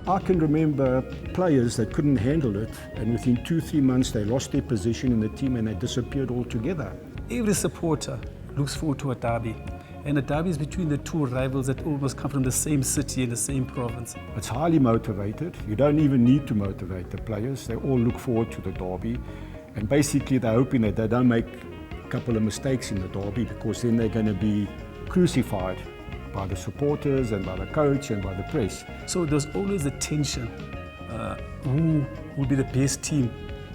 I can remember players that couldn't handle it, and within 2-3 months they lost their position in the team and they disappeared altogether. Every supporter looks forward to a derby, and a derby is between the two rivals that almost come from the same city and the same province. It's highly motivated. You don't even need to motivate the players. They all look forward to the derby, and basically they're hoping that they don't make a couple of mistakes in the derby, because then they're going to be crucified by the supporters and by the coach and by the press. So there's always a tension. Who will be the best team?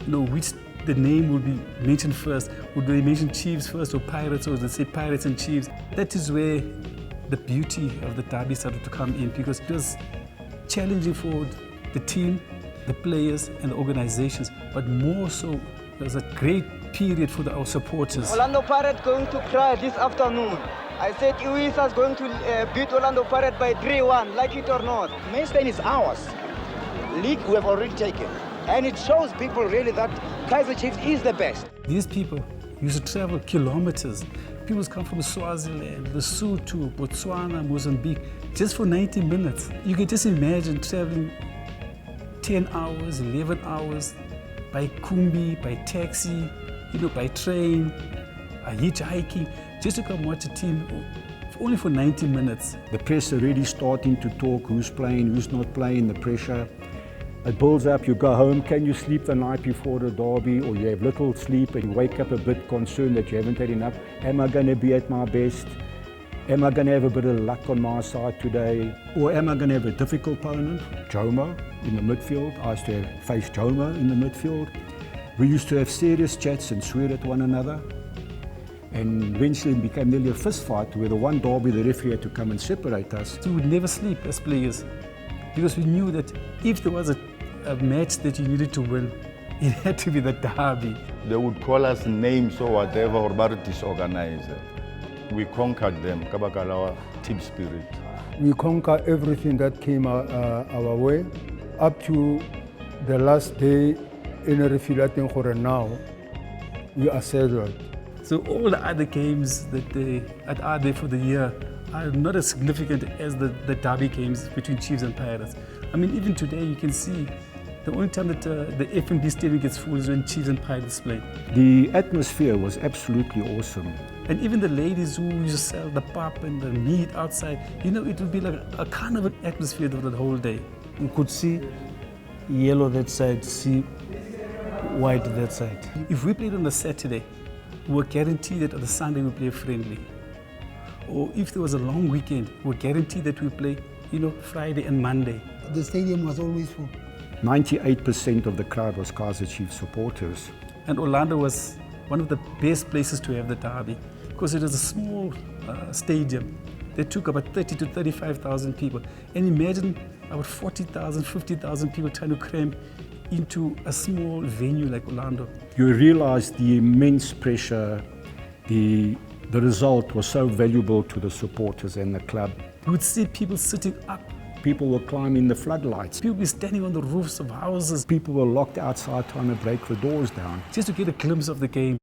You know, which the name will be mentioned first. Would they mention Chiefs first or Pirates, or they say Pirates and Chiefs? That is where the beauty of the derby started to come in, because it was challenging for the team, the players and the organizations, but more so it was a great period for our supporters. Orlando Pirates going to cry this afternoon. I said UEFA is going to beat Orlando Pirates by 3-1, like it or not. Main Spain is ours. League we have already taken. And it shows people really that Kaizer Chiefs is the best. These people used to travel kilometers. People come from Swaziland, Lesotho, Botswana, Mozambique, just for 90 minutes. You can just imagine traveling 10 hours, 11 hours by Kumbi, by taxi, by train, hitchhiking, just to come watch a team only for 90 minutes. The press already starting to talk, who's playing, who's not playing, the pressure. It builds up, you go home, can you sleep the night before the derby, or you have little sleep and you wake up a bit concerned that you haven't had enough. Am I going to be at my best? Am I going to have a bit of luck on my side today? Or am I going to have a difficult opponent? Jomo in the midfield. I used to face Jomo in the midfield. We used to have serious chats and swear at one another. And eventually it became nearly a fist fight where the one derby the referee had to come and separate us. So we would never sleep as players, because we knew that if there was a match that you needed to win, it had to be the derby. They would call us names or whatever, but it is organized. We conquered them, Kabakalawa team spirit. We conquered everything that came our way, up to the last day in a refilating for now. We are settled. So all the other games that are there for the year are not as significant as the derby games between Chiefs and Pirates. I mean, even today you can see the only time that the FNB stadium gets full is when Chiefs and Pirates play. The atmosphere was absolutely awesome. And even the ladies who used to sell the pap and the meat outside, it would be like a carnival atmosphere the whole day. You could see yellow that side, see white that side. If we played on a Saturday, we were guaranteed that on the Sunday we play friendly. Or if there was a long weekend, we were guaranteed that we play, Friday and Monday. The stadium was always full. 98% of the crowd was Kaizer Chiefs supporters. And Orlando was one of the best places to have the derby, because it was a small stadium that took about 30 to 35,000 people. And imagine about 40,000, 50,000 people trying to cram into a small venue like Orlando. You realize the immense pressure, the result was so valuable to the supporters and the club. You would see people sitting up. People were climbing the floodlights. People were standing on the roofs of houses. People were locked outside trying to break the doors down. Just to get a glimpse of the game.